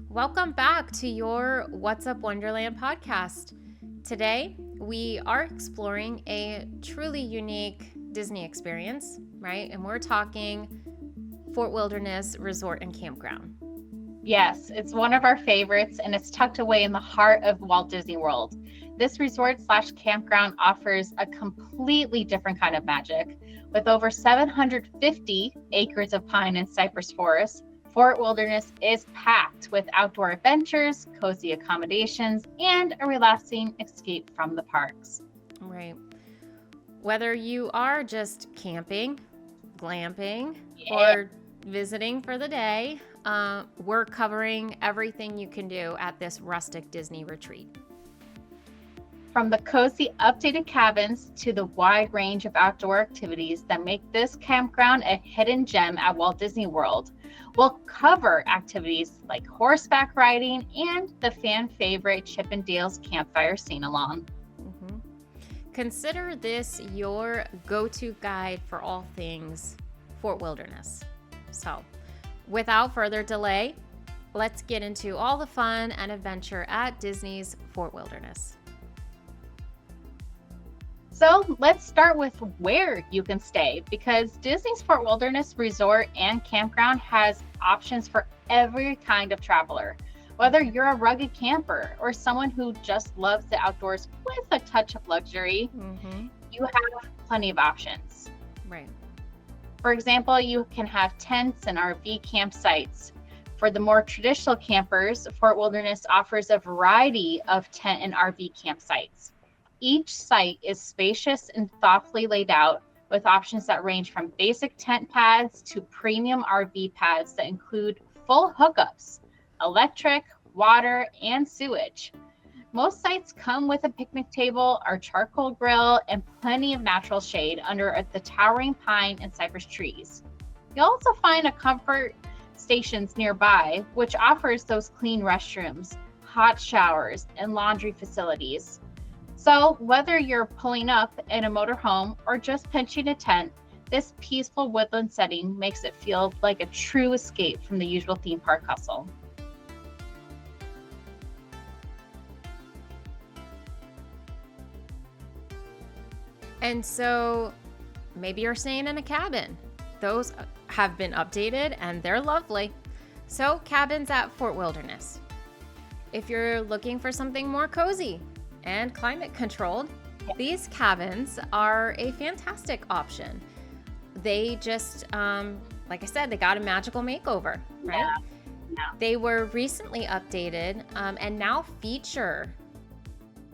Welcome back to your What's Up Wonderland podcast. Today, we are exploring a truly unique Disney experience, right? And we're talking Fort Wilderness Resort and Campground. Yes, it's one of our favorites, and it's tucked away in the heart of Walt Disney World. This resort/campground offers a completely different kind of magic. With over 750 acres of pine and cypress forest, Fort Wilderness is packed with outdoor adventures, cozy accommodations, and a relaxing escape from the parks. Right. Whether you are just camping, glamping, or visiting for the day, we're covering everything you can do at this rustic Disney retreat. From the cozy, updated cabins to the wide range of outdoor activities that make this campground a hidden gem at Walt Disney World, we'll cover activities like horseback riding and the fan favorite Chip 'n Dale's Campfire sing-along. Mm-hmm. Consider this your go-to guide for all things Fort Wilderness. So, without further delay, let's get into all the fun and adventure at Disney's Fort Wilderness. So let's start with where you can stay, because Disney's Fort Wilderness Resort and Campground has options for every kind of traveler. Whether you're a rugged camper or someone who just loves the outdoors with a touch of luxury, you have plenty of options. Right. For example, you can have tents and RV campsites. For the more traditional campers, Fort Wilderness offers a variety of tent and RV campsites. Each site is spacious and thoughtfully laid out, with options that range from basic tent pads to premium RV pads that include full hookups, electric, water, and sewage. Most sites come with a picnic table or charcoal grill and plenty of natural shade under the towering pine and cypress trees. You'll also find a comfort stations nearby, which offers those clean restrooms, hot showers, and laundry facilities. So whether you're pulling up in a motorhome or just pitching a tent, this peaceful woodland setting makes it feel like a true escape from the usual theme park hustle. And so maybe you're staying in a cabin. Those have been updated and they're lovely. So cabins at Fort Wilderness. If you're looking for something more cozy and climate controlled, these cabins are a fantastic option. They just, like I said, they got a magical makeover, right? Yeah. They were recently updated and now feature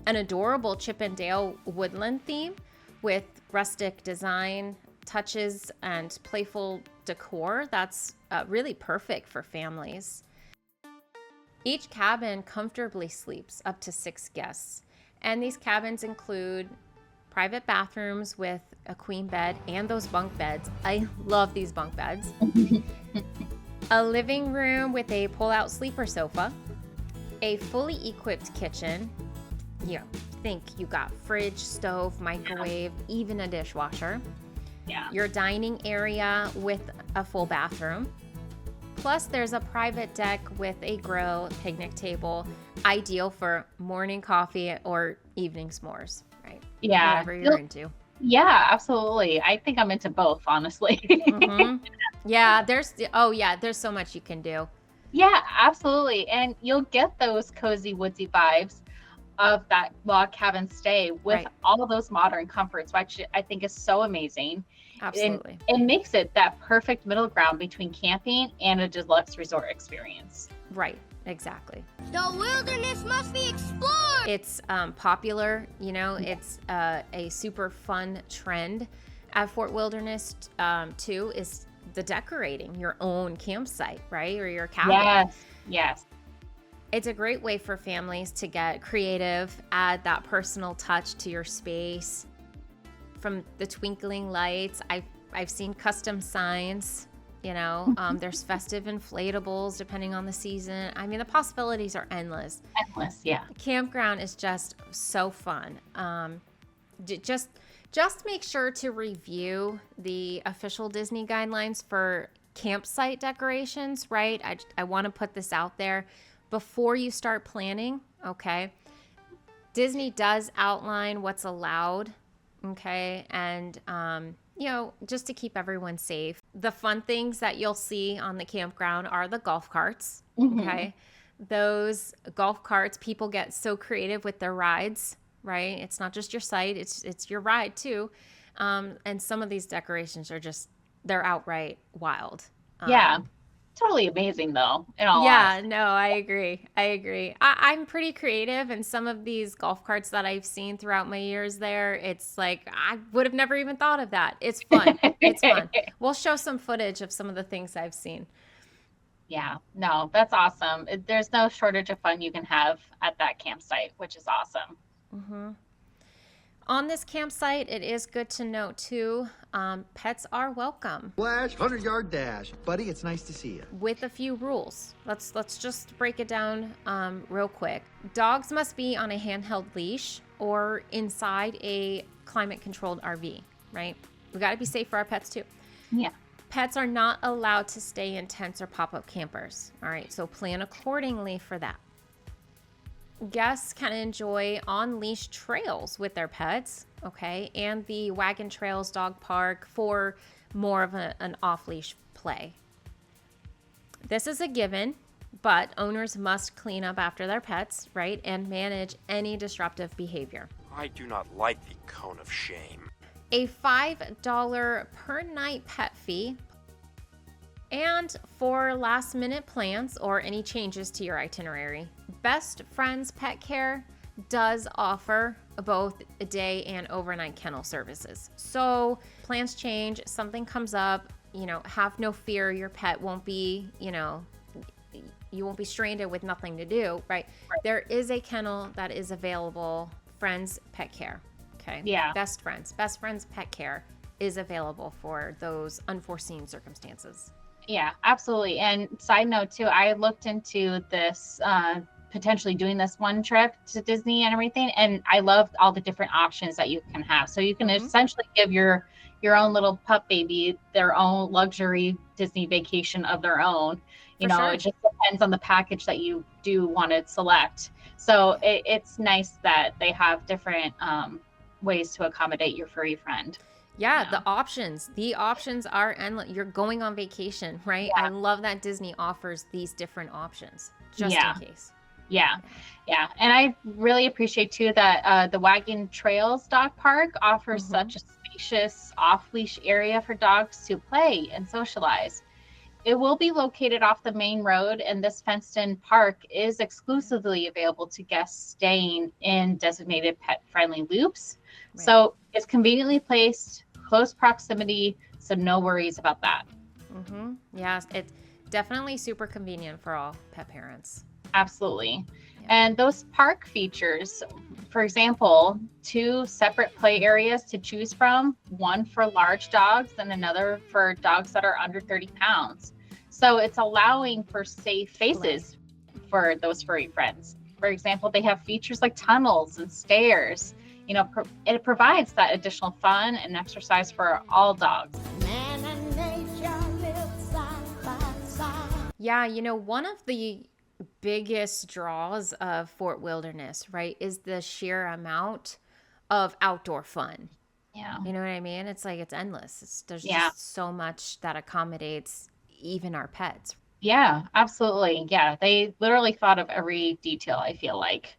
an adorable Chip 'n Dale woodland theme with rustic design touches and playful decor that's really perfect for families. Each cabin comfortably sleeps up to 6 guests. And these cabins include private bathrooms with a queen bed and those bunk beds. I love these bunk beds. A living room with a pull-out sleeper sofa. A fully equipped kitchen. Think you got fridge, stove, microwave, even a dishwasher. Yeah. Your dining area with a full bathroom. Plus, there's a private deck with a grill, picnic table, ideal for morning coffee or evening s'mores, right? Yeah. Whatever you're into. Yeah, absolutely. I think I'm into both, honestly. Yeah, there's so much you can do. Yeah, absolutely. And you'll get those cozy, woodsy vibes of that log cabin stay with all of those modern comforts, which I think is so amazing. Absolutely. And it makes it that perfect middle ground between camping and a deluxe resort experience. Right, exactly. The wilderness must be explored! It's popular, it's a super fun trend at Fort Wilderness too, is the decorating your own campsite, right? Or your cabin. Yes. It's a great way for families to get creative, add that personal touch to your space. From the twinkling lights, I've seen custom signs, there's festive inflatables depending on the season. I mean, the possibilities are endless. Yeah. Campground is just so fun. Just make sure to review the official Disney guidelines for campsite decorations, right? I want to put this out there before you start planning, okay? Disney does outline what's allowed, okay? And, just to keep everyone safe. The fun things that you'll see on the campground are the golf carts, okay? Those golf carts, people get so creative with their rides, right? It's not just your site, it's your ride too. And some of these decorations are they're outright wild. Yeah. Totally amazing though, in all Yeah, honesty. no, I agree. I'm pretty creative, and some of these golf carts that I've seen throughout my years there, it's like I would have never even thought of that. It's fun. It's fun. We'll show some footage of some of the things I've seen. Yeah, no, that's awesome. There's no shortage of fun you can have at that campsite, which is awesome. Mm-hmm. On this campsite, it is good to note too, pets are welcome. Flash, 100-yard dash. Buddy, it's nice to see you. With a few rules. Let's just break it down real quick. Dogs must be on a handheld leash or inside a climate-controlled RV, right? We got to be safe for our pets too. Yeah. Pets are not allowed to stay in tents or pop-up campers. All right, so plan accordingly for that. Guests can enjoy on-leash trails with their pets, okay, and the Wagon Trails Dog Park for more of an off-leash play. This is a given, but owners must clean up after their pets, right, and manage any disruptive behavior. I do not like the cone of shame. A $5 per night pet fee. And for last minute plans or any changes to your itinerary, Best Friends Pet Care does offer both a day and overnight kennel services. So plans change, something comes up, have no fear, your pet won't be, you won't be stranded with nothing to do, right? There is a kennel that is available, Friends Pet Care, okay? Yeah. Best Friends Pet Care is available for those unforeseen circumstances. Yeah, absolutely. And side note too, I looked into this, potentially doing this one trip to Disney and everything, and I loved all the different options that you can have. So you can essentially give your own little pup baby their own luxury Disney vacation of their own. It just depends on the package that you do want to select. So it's nice that they have different ways to accommodate your furry friend. Yeah, the options are endless. You're going on vacation, right? Yeah. I love that Disney offers these different options just in case. Yeah. And I really appreciate too that the Wagon Trails Dog Park offers such a spacious off-leash area for dogs to play and socialize. It will be located off the main road, and this fenced-in park is exclusively available to guests staying in designated pet-friendly loops. Right. So it's conveniently placed, close proximity, so no worries about that. Yeah, it's definitely super convenient for all pet parents. Absolutely. Yeah. And those park features, for example, 2 separate play areas to choose from, one for large dogs and another for dogs that are under 30 pounds. So it's allowing for safe spaces for those furry friends. For example, they have features like tunnels and stairs. It provides that additional fun and exercise for all dogs. Man and nature live side by side. Yeah, one of the biggest draws of Fort Wilderness, right, is the sheer amount of outdoor fun. Yeah. You know what I mean? It's like it's endless. There's just so much that accommodates even our pets. Yeah, absolutely. Yeah, they literally thought of every detail, I feel like.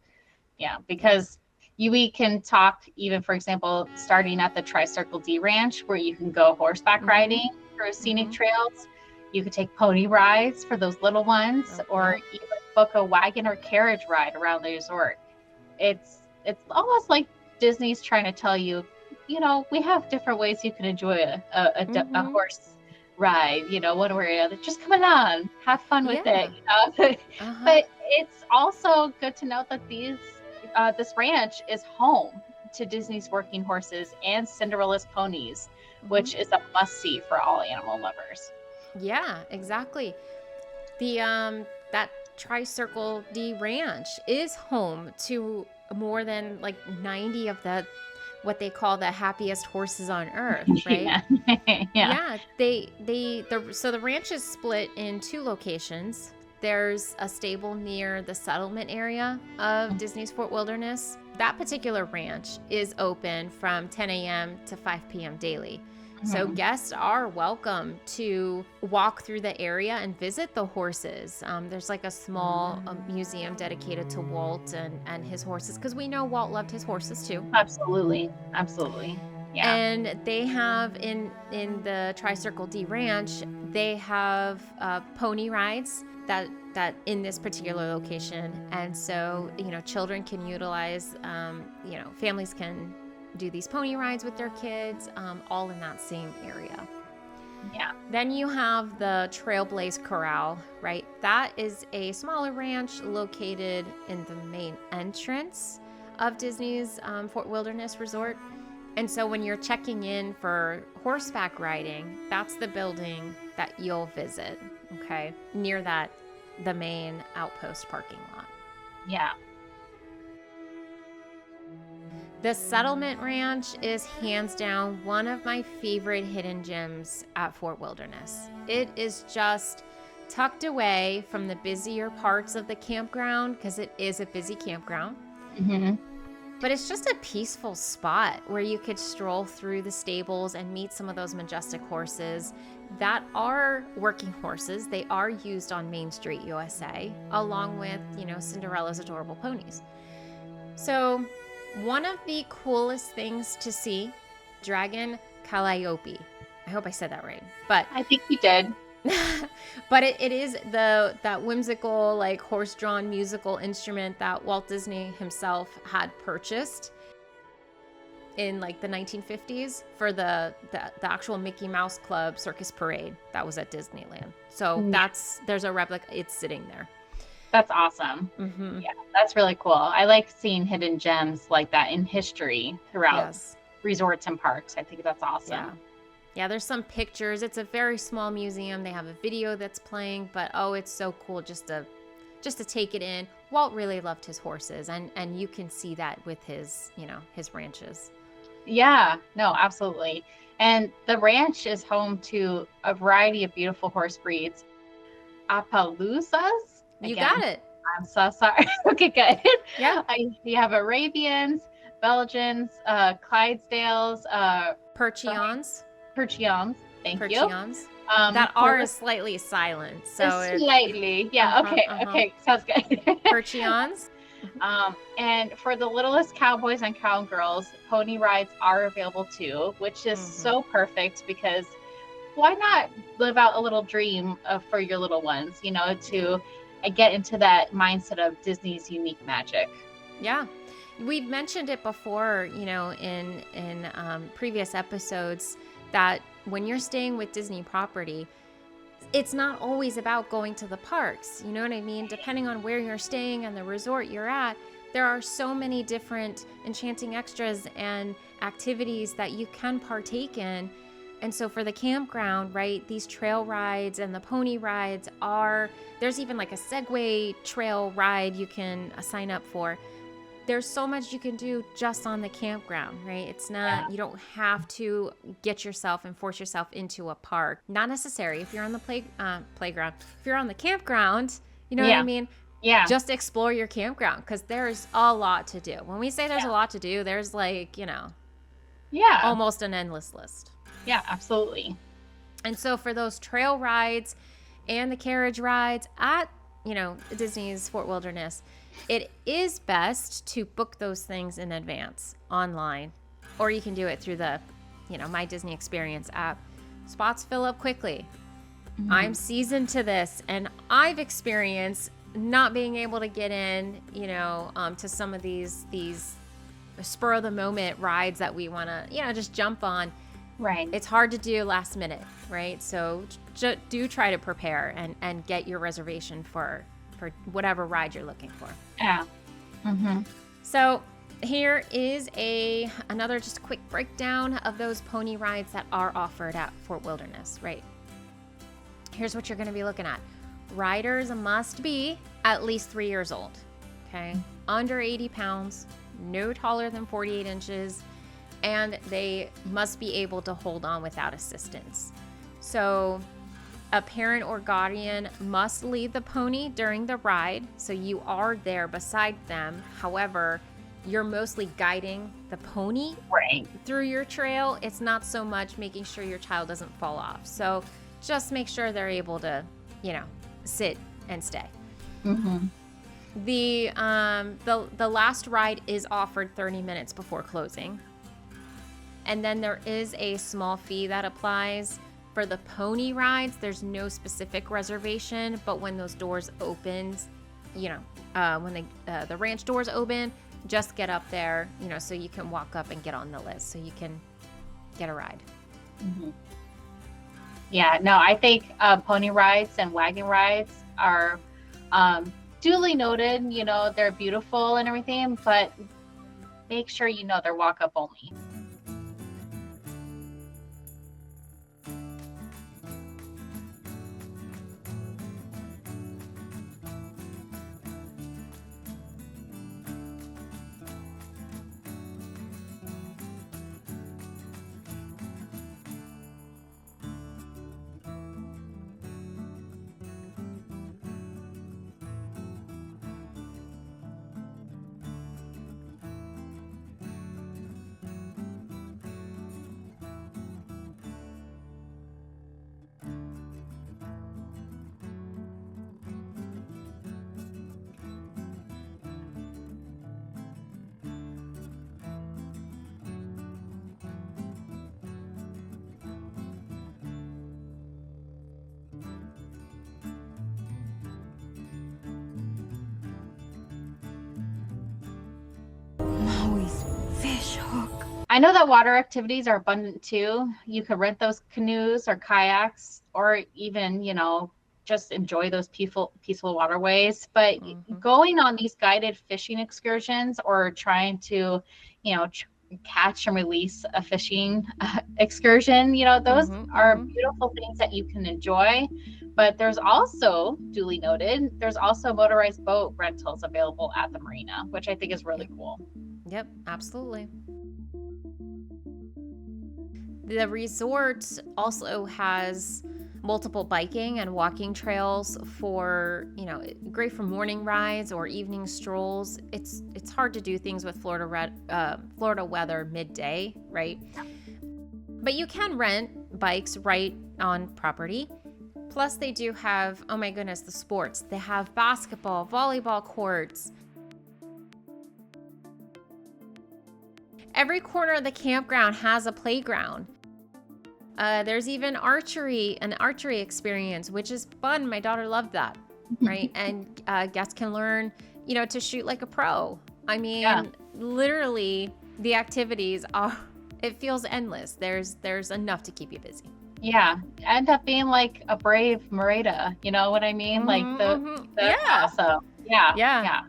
Yeah, because we can talk even, for example, starting at the Tri-Circle D Ranch, where you can go horseback riding through scenic trails. You could take pony rides for those little ones, or even book a wagon or carriage ride around the resort. It's almost like Disney's trying to tell you, we have different ways you can enjoy a horse ride, one way or another. Just come along, have fun with it. But it's also good to note that this ranch is home to Disney's working horses and Cinderella's ponies, which is a must-see for all animal lovers. Yeah, exactly. That Tri-Circle D Ranch is home to more than 90 of the what they call the happiest horses on earth, right? Yeah. So the ranch is split in 2 locations. There's a stable near the settlement area of Disney's Fort Wilderness. That particular ranch is open from 10 a.m. to 5 p.m. daily. So guests are welcome to walk through the area and visit the horses. There's like a small museum dedicated to Walt and his horses, because we know Walt loved his horses too. Absolutely. Yeah. And they have in the Tri-Circle D Ranch, they have pony rides that in this particular location. And so, children can utilize, families can do these pony rides with their kids, all in that same area. Yeah. Then you have the Trailblaze Corral, right? That is a smaller ranch located in the main entrance of Disney's Fort Wilderness Resort. And so when you're checking in for horseback riding, that's the building that you'll visit, okay? Near the main outpost parking lot. Yeah. The Settlement Ranch is hands down one of my favorite hidden gems at Fort Wilderness. It is just tucked away from the busier parts of the campground, because it is a busy campground. But it's just a peaceful spot where you could stroll through the stables and meet some of those majestic horses that are working horses. They are used on Main Street, USA, along with, Cinderella's adorable ponies. So one of the coolest things to see, Dragon Calliope. I hope I said that right. But I think you did. but it is that whimsical, like, horse-drawn musical instrument that Walt Disney himself had purchased in like the 1950s for the actual Mickey Mouse Club circus parade that was at Disneyland. So there's a replica. It's sitting there. That's awesome. Yeah, that's really cool. I like seeing hidden gems like that in history throughout resorts and parks. I think that's awesome. Yeah, there's some pictures. It's a very small museum. They have a video that's playing, but it's so cool just to take it in. Walt really loved his horses, and you can see that with his ranches. Yeah, no, absolutely. And the ranch is home to a variety of beautiful horse breeds. Appaloosas? You got it. I'm so sorry. Okay, good. Yeah. You have Arabians, Belgians, Clydesdales, Percheons. Thank you. That R is slightly silent. So slightly. Yeah. Okay. Sounds good. Percheons. And for the littlest cowboys and cowgirls, pony rides are available too, which is so perfect, because why not live out a little dream for your little ones, to get into that mindset of Disney's unique magic. Yeah. We've mentioned it before, in previous episodes, that when you're staying with Disney property, it's not always about going to the parks. You know what I mean? Depending on where you're staying and the resort you're at, there are so many different enchanting extras and activities that you can partake in. And so for the campground, right, these trail rides and the pony rides there's even like a Segway trail ride you can sign up for. There's so much you can do just on the campground, right? It's not, you don't have to get yourself and force yourself into a park. Not necessary. If you're on the playground, if you're on the campground, you know what I mean? Yeah. Just explore your campground, because there's a lot to do. When we say there's a lot to do, there's like, almost an endless list. Yeah, absolutely. And so for those trail rides and the carriage rides at, Disney's Fort Wilderness, it is best to book those things in advance online, or you can do it through the, My Disney Experience app. Spots fill up quickly. I'm seasoned to this, and I've experienced not being able to get in, to some of these spur of the moment rides that we want to, just jump on. Right. It's hard to do last minute, right? So do try to prepare and get your reservation for whatever ride you're looking for. Yeah. So here is another just quick breakdown of those pony rides that are offered at Fort Wilderness, right? Here's what you're going to be looking at. Riders must be at least 3 years old, okay? Under 80 pounds, no taller than 48 inches, and they must be able to hold on without assistance. So a parent or guardian must lead the pony during the ride, so you are there beside them. However, you're mostly guiding the pony through your trail. It's not so much making sure your child doesn't fall off. So just make sure they're able to, sit and stay. Mm-hmm. The last ride is offered 30 minutes before closing. And then there is a small fee that applies. For the pony rides, there's no specific reservation, but when those doors open, when the ranch doors open, just get up there, so you can walk up and get on the list so you can get a ride. Mm-hmm. Yeah, no, I think pony rides and wagon rides are duly noted. They're beautiful and everything, but make sure they're walk up only. I know that water activities are abundant too. You could rent those canoes or kayaks, or even, just enjoy those peaceful waterways. But going on these guided fishing excursions or trying to, catch and release a fishing excursion, those are beautiful things that you can enjoy. But there's also, duly noted, there's also motorized boat rentals available at the marina, which I think is really cool. Yep, absolutely. The resort also has multiple biking and walking trails for, great for morning rides or evening strolls. It's hard to do things with Florida weather midday, right? But you can rent bikes right on property. Plus they do have, oh my goodness, the sports. They have basketball, volleyball courts. Every corner of the campground has a playground. There's even an archery experience, which is fun. My daughter loved that, right? And guests can learn, to shoot like a pro. I mean, literally, the activities it feels endless. There's enough to keep you busy. Yeah, end up being like a brave Merida. You know what I mean? Like so yeah.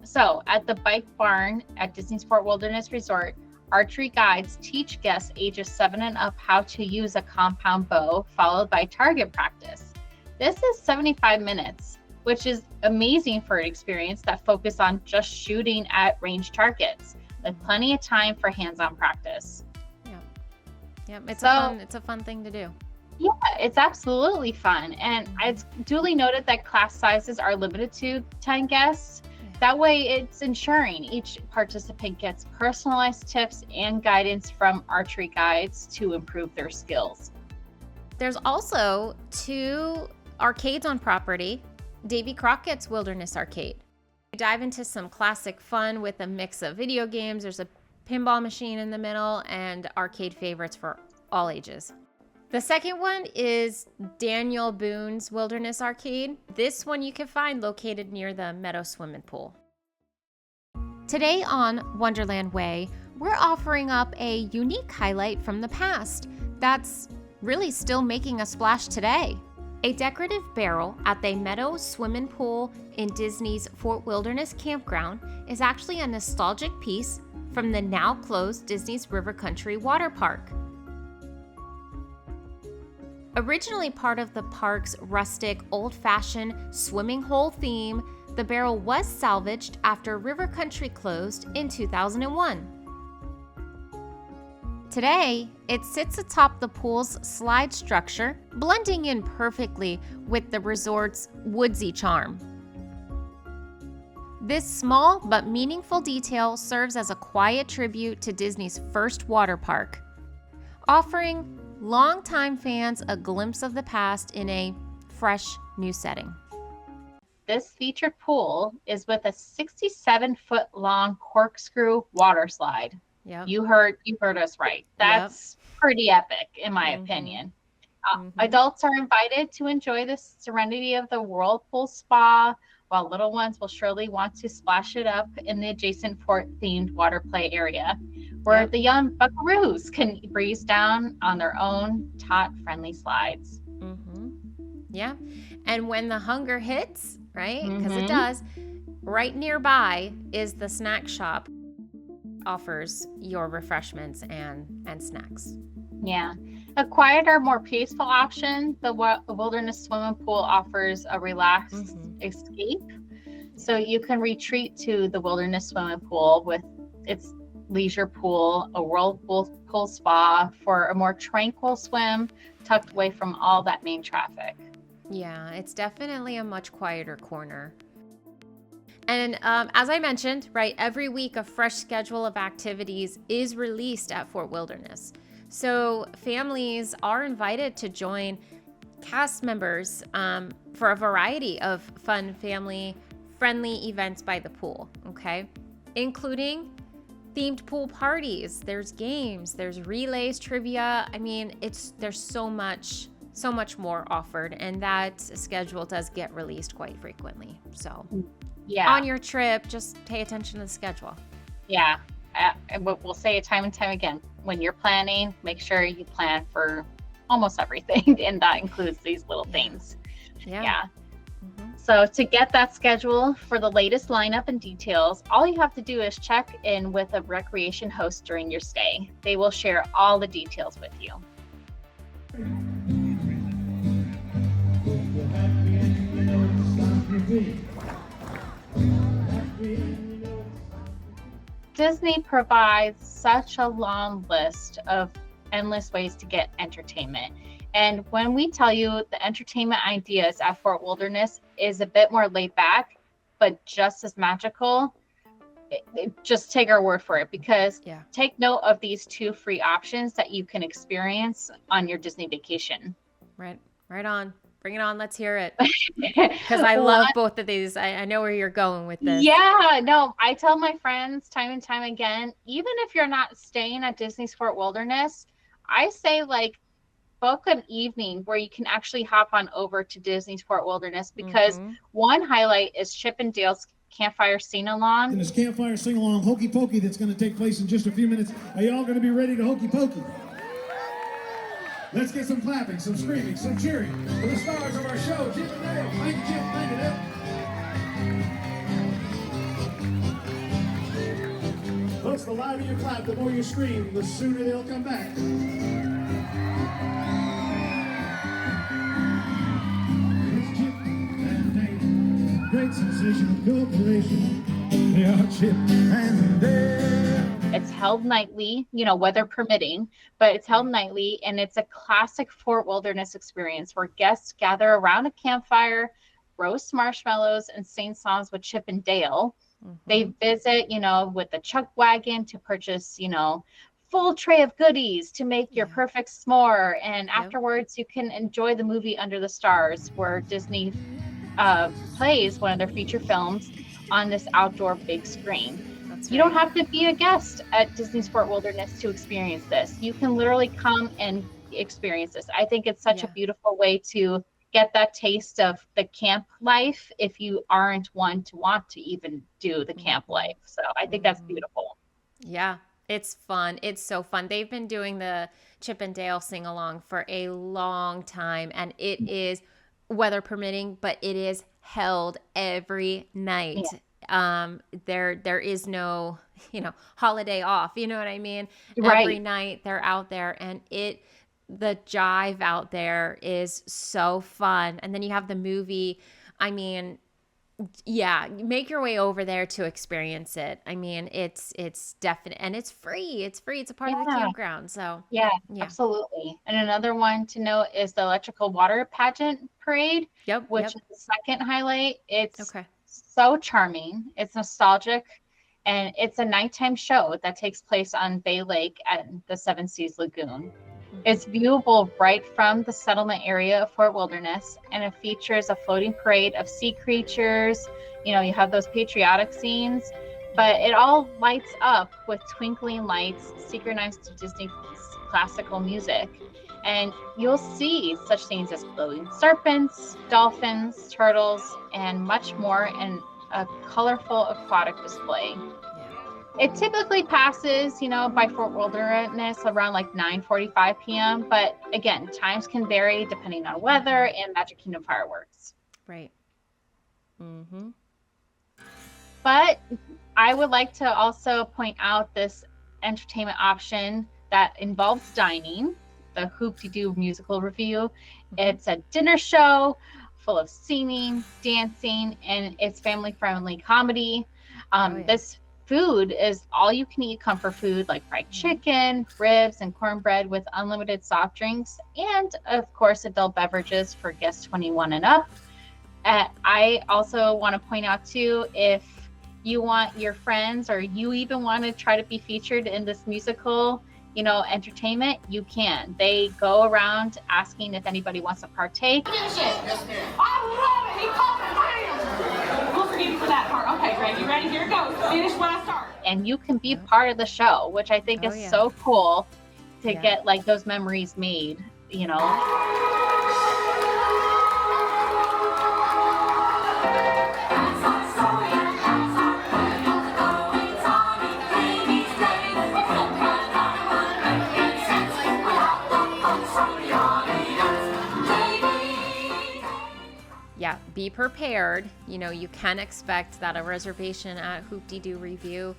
So at the Bike Barn at Disney's Fort Wilderness Resort, archery guides teach guests ages 7 and up how to use a compound bow, followed by target practice. This is 75 minutes, which is amazing for an experience that focuses on just shooting at range targets, with plenty of time for hands-on practice. Yeah, it's a fun thing to do. Yeah, it's absolutely fun. And it's duly noted that class sizes are limited to 10 guests. That way, it's ensuring each participant gets personalized tips and guidance from archery guides to improve their skills. There's also 2 arcades on property. Davy Crockett's Wilderness Arcade. We dive into some classic fun with a mix of video games. There's a pinball machine in the middle and arcade favorites for all ages. The second one is Daniel Boone's Wilderness Arcade. This one you can find located near the Meadow swimming pool. Today on Wonderland Way, we're offering up a unique highlight from the past that's really still making a splash today. A decorative barrel at the Meadow swimming pool in Disney's Fort Wilderness Campground is actually a nostalgic piece from the now closed Disney's River Country Water Park. Originally part of the park's rustic, old-fashioned swimming hole theme, the barrel was salvaged after River Country closed in 2001. Today, it sits atop the pool's slide structure, blending in perfectly with the resort's woodsy charm. This small but meaningful detail serves as a quiet tribute to Disney's first water park, offering longtime fans a glimpse of the past in a fresh new setting. This featured pool is with a 67-foot long corkscrew water slide. Yep. You heard us right. That's pretty epic, in my opinion. Adults are invited to enjoy the serenity of the whirlpool spa, while little ones will surely want to splash it up in the adjacent fort-themed water play area, where the young buckaroos can breeze down on their own tot-friendly slides. Yeah, and when the hunger hits, right, because it does, right nearby is the snack shop. Offers your refreshments and snacks. Yeah. A quieter, more peaceful option, the wilderness swimming pool offers a relaxed escape. So you can retreat to the wilderness swimming pool with its leisure pool, a whirlpool spa for a more tranquil swim tucked away from all that main traffic. Yeah, it's definitely a much quieter corner. And as I mentioned, right, every week a fresh schedule of activities is released at Fort Wilderness. So families are invited to join cast members for a variety of fun family-friendly events by the pool, okay? Including themed pool parties, there's games, there's relays, trivia. I mean, there's so much more offered, and that schedule does get released quite frequently. So on your trip, just pay attention to the schedule. Yeah. We'll say it time and time again. When you're planning, make sure you plan for almost everything, and that includes these little things. Yeah. So to get that schedule for the latest lineup and details, all you have to do is check in with a recreation host during your stay. They will share all the details with you. Disney provides such a long list of endless ways to get entertainment. And when we tell you the entertainment ideas at Fort Wilderness is a bit more laid back, but just as magical, just take our word for it, because take note of these two free options that you can experience on your Disney vacation. Right on. Bring it on. Let's hear it. Because I love both of these. I know where you're going with this. Yeah, no, I tell my friends time and time again, even if you're not staying at Disney's Fort Wilderness, I say book an evening where you can actually hop on over to Disney's Fort Wilderness, because one highlight is Chip and Dale's Campfire Sing-Along. And this Campfire Sing-Along Hokey Pokey that's going to take place in just a few minutes. Are y'all going to be ready to Hokey Pokey? Let's get some clapping, some screaming, some cheering for the stars of our show, Chip and Dale. Thank you, Chip. Thank you, Dale. Folks, the louder you clap, the more you scream, the sooner they'll come back. It's Chip and Dale, great sensational corporation. They are Chip and Dale. It's held nightly, weather permitting, but it's held nightly, and it's a classic Fort Wilderness experience where guests gather around a campfire, roast marshmallows, and sing songs with Chip and Dale. They visit, with the chuck wagon to purchase, full tray of goodies to make your perfect s'more. And afterwards, you can enjoy the movie Under the Stars, where Disney plays one of their feature films on this outdoor big screen. You don't have to be a guest at Disney's Fort Wilderness to experience this. You can literally come and experience this. I think it's such a beautiful way to get that taste of the camp life if you aren't one to want to even do the camp life. So I think that's beautiful. Yeah, it's fun. It's so fun. They've been doing the Chip and Dale sing-along for a long time, and it is weather permitting, but it is held every night. There is no, holiday off, you know what I mean? Right. Every night they're out there, and the jive out there is so fun. And then you have the movie. I mean, Yeah, make your way over there to experience it. I mean, it's definite, and it's free. It's free. It's a part of the Yeah. campground. So, Yeah, yeah. absolutely. And another one to note is the electrical water pageant parade, Yep, which yep. is the second highlight. It's Okay. so charming. It's nostalgic, and it's a nighttime show that takes place on Bay Lake at the Seven Seas Lagoon. It's viewable right from the settlement area of Fort Wilderness, and it features a floating parade of sea creatures. You have those patriotic scenes, but it all lights up with twinkling lights synchronized to Disney classical music. And you'll see such things as glowing serpents, dolphins, turtles, and much more in a colorful aquatic display. It typically passes, by Fort Wilderness around like 9:45 p.m. But again, times can vary depending on weather and Magic Kingdom fireworks. Right. Mm-hmm. But I would like to also point out this entertainment option that involves dining, the Hoop-Dee-Doo Musical Revue. It's a dinner show full of singing, dancing, and it's family-friendly comedy. This food is all you can eat comfort food like fried chicken, ribs, and cornbread with unlimited soft drinks, and of course adult beverages for guests 21 and up. I also want to point out too, if you want your friends or you even want to try to be featured in this musical, entertainment, you can. They go around asking if anybody wants to partake. I love it. He called it bam. We'll forgive you for that part. Okay, Greg, you ready? Here it goes. Finish when I start. And you can be part of the show, which I think is so cool to get like those memories made, Yeah, be prepared. You can expect that a reservation at Hoop-Dee-Doo Revue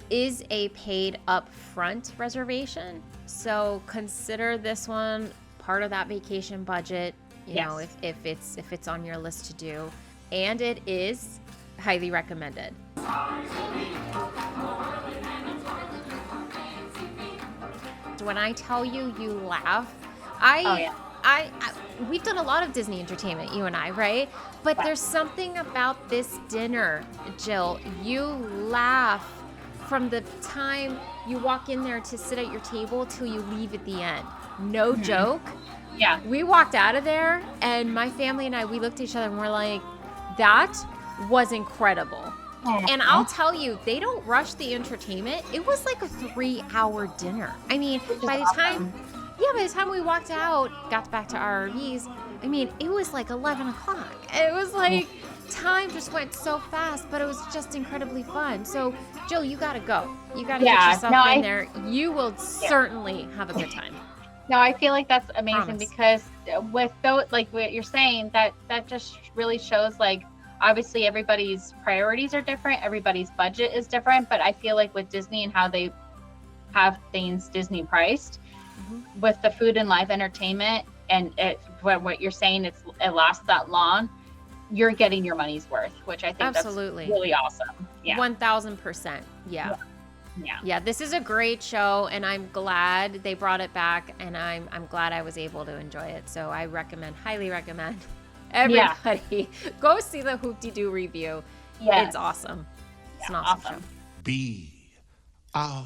is a paid upfront reservation. So consider this one part of that vacation budget, if it's on your list to do. And it is highly recommended. When I tell you laugh, we've done a lot of Disney entertainment, you and I, right? But there's something about this dinner, Jill. You laugh from the time you walk in there to sit at your table till you leave at the end. No joke. Yeah. We walked out of there, and my family and I, we looked at each other and we're like, that was incredible. And I'll tell you, they don't rush the entertainment. It was like a 3-hour dinner. I mean, by the time we walked out, got back to our RVs, I mean, it was like 11 o'clock. It was like time just went so fast, but it was just incredibly fun. So, Jill, you got to go. You got to get yourself in there. You will certainly have a good time. No, I feel like that's amazing because with those, like what you're saying, that just really shows like obviously everybody's priorities are different, everybody's budget is different, but I feel like with Disney and how they have things Disney priced, with the food and live entertainment, and what you're saying, it lasts that long, you're getting your money's worth, which I think that's really awesome. Yeah, 1000%. Yeah, this is a great show, and I'm glad they brought it back, and I'm glad I was able to enjoy it. So I highly recommend everybody go see the Hoop-Dee-Doo Revue. It's awesome. It's an awesome show. Be our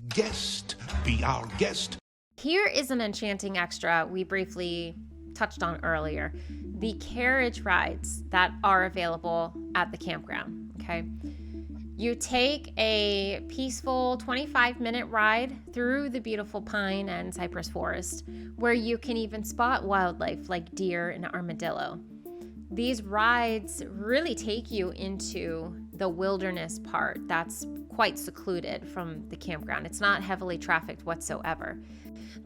guest. Be our guest. Here is an Enchanting extra we briefly touched on earlier. The carriage rides that are available at the campground, okay? You take a peaceful 25-minute ride through the beautiful pine and cypress forest, where you can even spot wildlife like deer and armadillo. These rides really take you into the wilderness part that's quite secluded from the campground. It's not heavily trafficked whatsoever.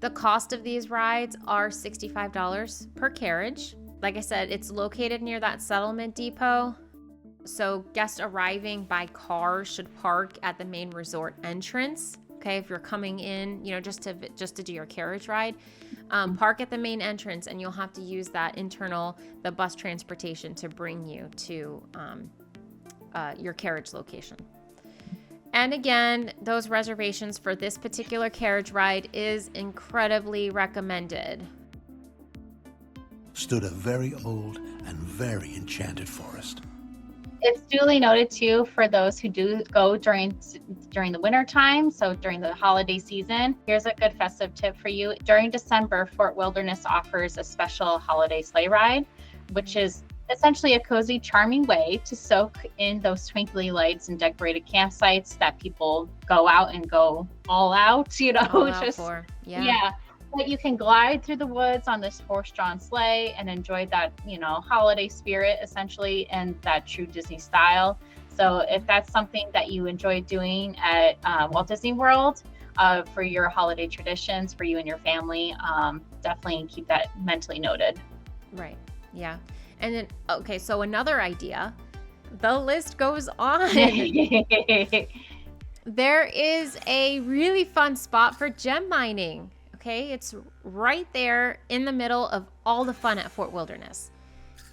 The cost of these rides are $65 per carriage. Like I said, it's located near that settlement depot. So guests arriving by car should park at the main resort entrance Okay, if you're coming in, just to do your carriage ride, park at the main entrance, and you'll have to use the bus transportation to bring you to your carriage location. And again, those reservations for this particular carriage ride is incredibly recommended. Stood a very old and very enchanted forest. It's duly noted too for those who do go during the winter time, so during the holiday season. Here's a good festive tip for you. During December, Fort Wilderness offers a special holiday sleigh ride, which is essentially a cozy, charming way to soak in those twinkly lights and decorated campsites that people go out and go all out, Yeah. But you can glide through the woods on this horse-drawn sleigh and enjoy that, holiday spirit essentially, and that true Disney style. So if that's something that you enjoy doing at Walt Disney World for your holiday traditions, for you and your family, definitely keep that mentally noted. Right. Yeah. And then, okay, so another idea, the list goes on. There is a really fun spot for gem mining. Okay, it's right there in the middle of all the fun at Fort Wilderness.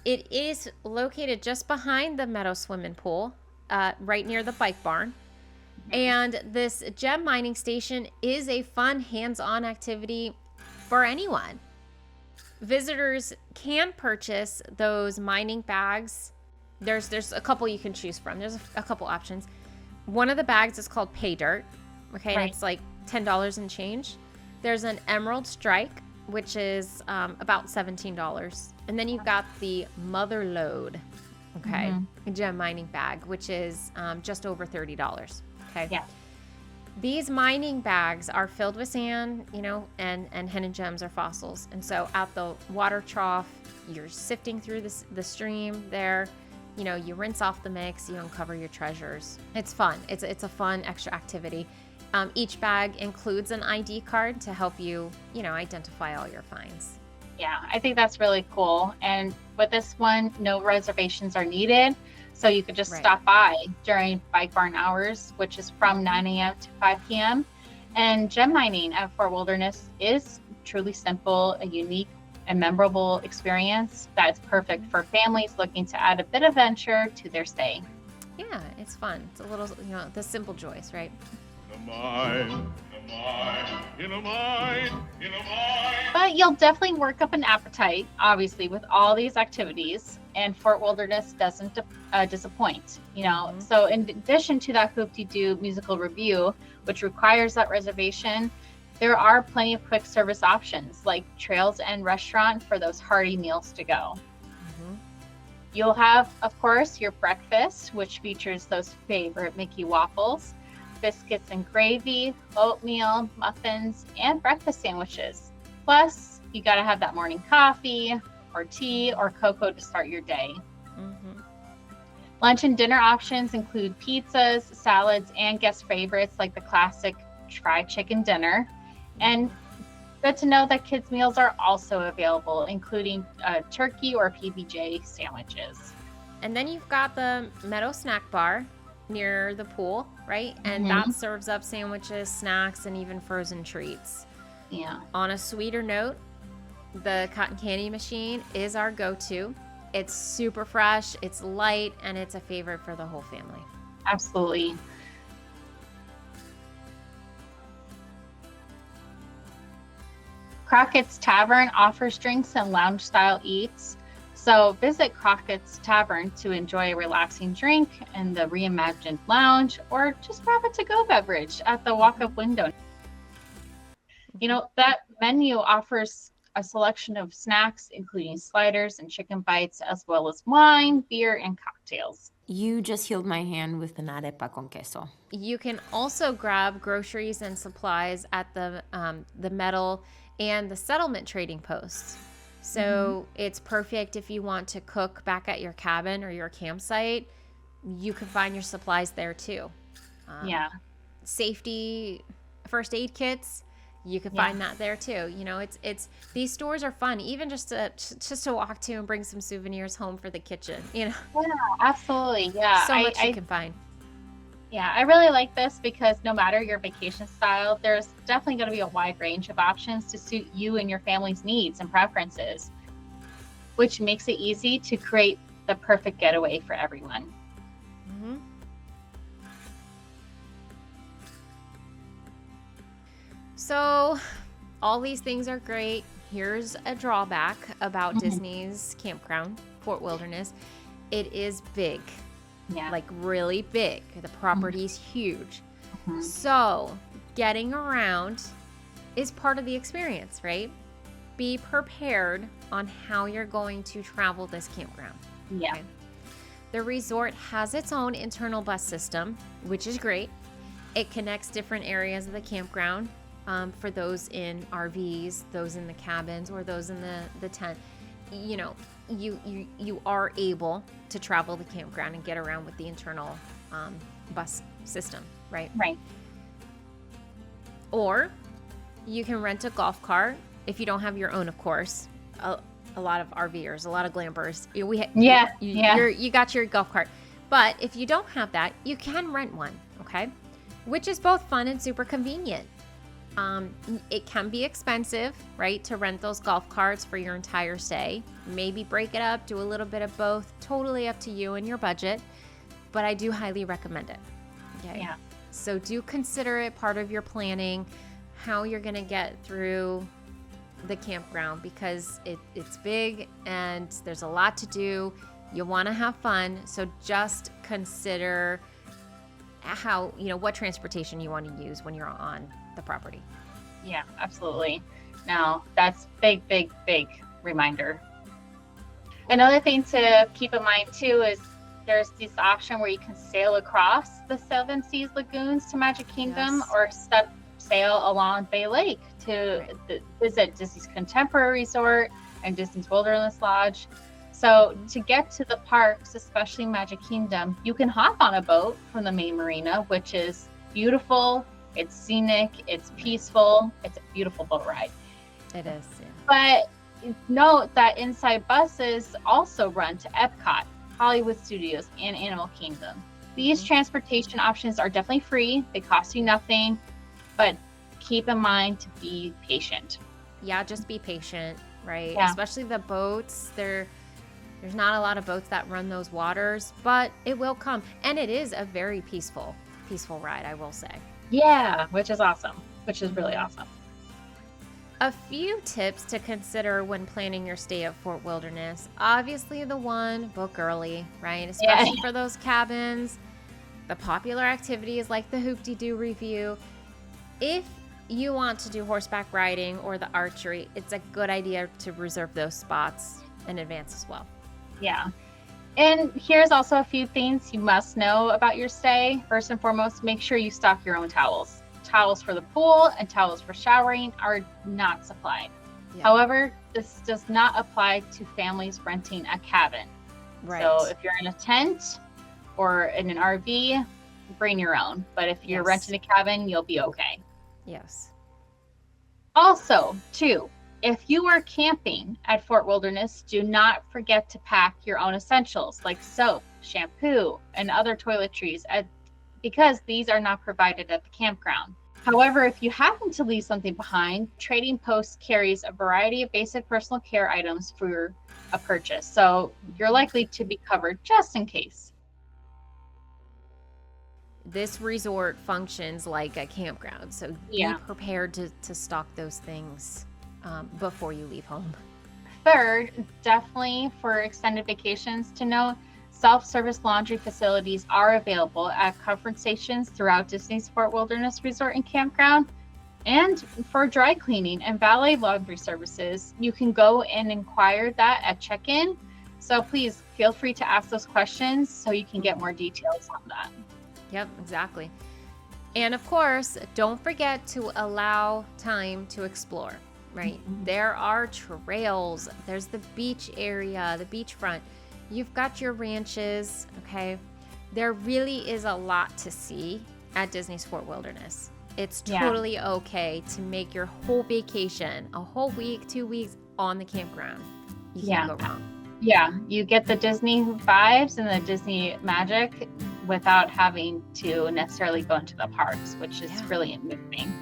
It is located just behind the Meadow swimming pool, right near the bike barn. And this gem mining station is a fun hands-on activity for anyone. Visitors can purchase those mining bags. There's a couple you can choose from. There's a couple options. One of the bags is called Pay Dirt. Okay, Right. and it's like $10 and change. There's an Emerald Strike, which is about $17. And then you've got the Mother Load, okay, gem mining bag, which is just over $30. Okay. Yeah. These mining bags are filled with sand, and hidden gems or fossils. And so at the water trough, you're sifting through the stream there. You rinse off the mix, you uncover your treasures. It's fun. It's a fun extra activity. Each bag includes an ID card to help you, identify all your finds. Yeah, I think that's really cool. And with this one, no reservations are needed. So you could just stop by during bike barn hours, which is from 9 a.m. to 5 p.m. And gem mining at Fort Wilderness is truly simple, a unique and memorable experience that's perfect for families looking to add a bit of adventure to their stay. Yeah, it's fun. It's a little, the simple joys, right? But you'll definitely work up an appetite, obviously, with all these activities, and Fort Wilderness doesn't disappoint, So in addition to that Hoop-Dee-Doo Musical Revue, which requires that reservation, there are plenty of quick service options like Trails End Restaurant for those hearty meals to go. You'll have, of course, your breakfast, which features those favorite Mickey waffles, biscuits and gravy, oatmeal, muffins, and breakfast sandwiches. Plus, you got to have that morning coffee or tea or cocoa to start your day. Lunch and dinner options include pizzas, salads, and guest favorites like the classic fried chicken dinner. And good to know that kids' meals are also available, including turkey or PBJ sandwiches. And then you've got the Meadow snack bar near the pool, right? And that serves up sandwiches, snacks, and even frozen treats. Yeah. On a sweeter note, the cotton candy machine is our go-to. It's super fresh, it's light, and it's a favorite for the whole family. Absolutely. Crockett's Tavern offers drinks and lounge-style eats. So visit Crockett's Tavern to enjoy a relaxing drink in the reimagined lounge, or just grab a to-go beverage at the walk-up window. That menu offers a selection of snacks, including sliders and chicken bites, as well as wine, beer, and cocktails. You just healed my hand with an arepa con queso. You can also grab groceries and supplies at the metal and the settlement trading posts. So it's perfect if you want to cook back at your cabin or your campsite. You can find your supplies there too. Safety, first aid kits, you can find that there too. It's these stores are fun, even just to walk to and bring some souvenirs home for the kitchen. Yeah, absolutely. Yeah, so much you can find. Yeah, I really like this because no matter your vacation style, there's definitely going to be a wide range of options to suit you and your family's needs and preferences, which makes it easy to create the perfect getaway for everyone. Mm-hmm. So, all these things are great. Here's a drawback about Disney's Campground Fort Wilderness. It is big. Yeah. Like really big. The property's huge. So getting around is part of the experience, right? Be prepared on how you're going to travel this campground. Yeah. Okay? The resort has its own internal bus system, which is great. It connects different areas of the campground for those in RVs, those in the cabins, or those in the tent. You know, you are able to travel the campground and get around with the internal bus system, right? Right. Or you can rent a golf cart if you don't have your own, of course. A lot of RVers, a lot of glampers. You got your golf cart. But if you don't have that, you can rent one, okay? Which is both fun and super convenient. It can be expensive, right, to rent those golf carts for your entire stay. Maybe break it up, do a little bit of both. Totally up to you and your budget. But I do highly recommend it. Okay. Yeah. So do consider it part of your planning, how you're going to get through the campground, because it's big and there's a lot to do. You want to have fun. So just consider how, what transportation you want to use when you're on the property. Yeah, absolutely. Now, that's big reminder. Another thing to keep in mind too is there's this option where you can sail across the Seven Seas Lagoons to Magic Kingdom, or sail along Bay Lake to visit Disney's Contemporary Resort and Disney's Wilderness Lodge. So to get to the parks, especially Magic Kingdom, you can hop on a boat from the main marina, which is beautiful. It's scenic. It's peaceful. It's a beautiful boat ride. It is. Yeah. But note that inside buses also run to Epcot, Hollywood Studios, and Animal Kingdom. These transportation options are definitely free. They cost you nothing, but keep in mind to be patient. Yeah, just be patient, right? Yeah. Especially the boats. There's not a lot of boats that run those waters, but it will come. And it is a very peaceful ride, I will say. Yeah, which is awesome. Which is really awesome. A few tips to consider when planning your stay at Fort Wilderness. Obviously, book early, right? Especially for those cabins. The popular activities like the Hoop-Dee-Doo Revue. If you want to do horseback riding or the archery, it's a good idea to reserve those spots in advance as well. Yeah. And here's also a few things you must know about your stay. First and foremost, make sure you stock your own towels. Towels for the pool and towels for showering are not supplied. Yeah. However, this does not apply to families renting a cabin. Right. So if you're in a tent or in an RV, bring your own. But if you're renting a cabin, you'll be okay. Yes. Also, too, if you are camping at Fort Wilderness, do not forget to pack your own essentials like soap, shampoo, and other toiletries, because these are not provided at the campground. However, if you happen to leave something behind, Trading Post carries a variety of basic personal care items for a purchase, so you're likely to be covered just in case. This resort functions like a campground, so be prepared to stock those things before you leave home. Third, definitely for extended vacations, to note, self-service laundry facilities are available at comfort stations throughout Disney's Fort Wilderness Resort and Campground. And for dry cleaning and valet laundry services, you can go and inquire that at check-in. So please feel free to ask those questions so you can get more details on that. Yep, exactly. And of course, don't forget to allow time to explore, right? Mm-hmm. There are trails, there's the beach area, the beachfront. You've got your ranches, okay? There really is a lot to see at Disney's Fort Wilderness. It's totally okay to make your whole vacation, a whole week, 2 weeks on the campground. You can't go wrong. Yeah, you get the Disney vibes and the Disney magic without having to necessarily go into the parks, which is Yeah. really amazing.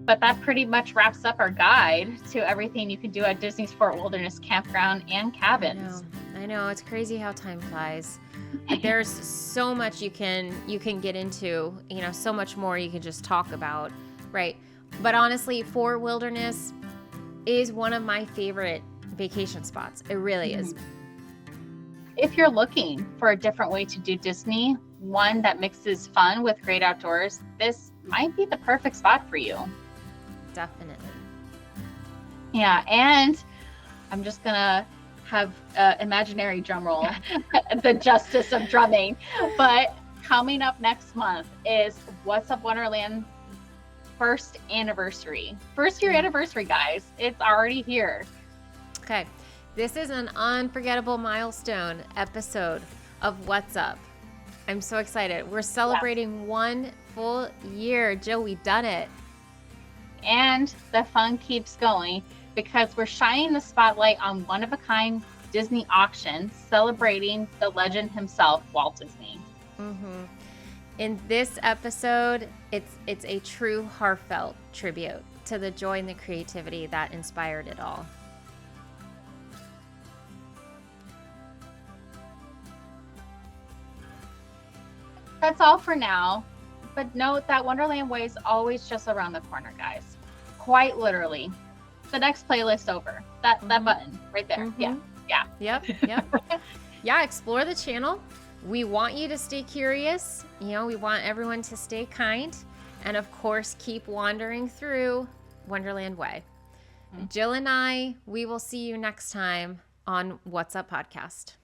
But that pretty much wraps up our guide to everything you can do at Disney's Fort Wilderness Campground and Cabins. I know, it's crazy how time flies. There's so much you can get into, so much more you can just talk about, right? But honestly, Fort Wilderness is one of my favorite vacation spots. It really is. If you're looking for a different way to do Disney, one that mixes fun with great outdoors, this might be the perfect spot for you. Definitely. Yeah, and I'm just gonna have imaginary drum roll, the justice of drumming. But coming up next month is What's Up Wonderland first anniversary. First year anniversary, guys. It's already here. Okay. This is an unforgettable milestone episode of What's Up. I'm so excited. We're celebrating 1 full year. Jill, we've done it. And the fun keeps going because we're shining the spotlight on one-of-a-kind Disney auctions celebrating the legend himself, Walt Disney. In this episode, it's a true heartfelt tribute to the joy and the creativity that inspired it all. That's all for now. But note that Wonderland Way is always just around the corner, guys. Quite literally. The next playlist over. That button right there. Yeah. Yep. Yeah, explore the channel. We want you to stay curious. We want everyone to stay kind. And of course, keep wandering through Wonderland Way. Jill and I, we will see you next time on What's Up Podcast.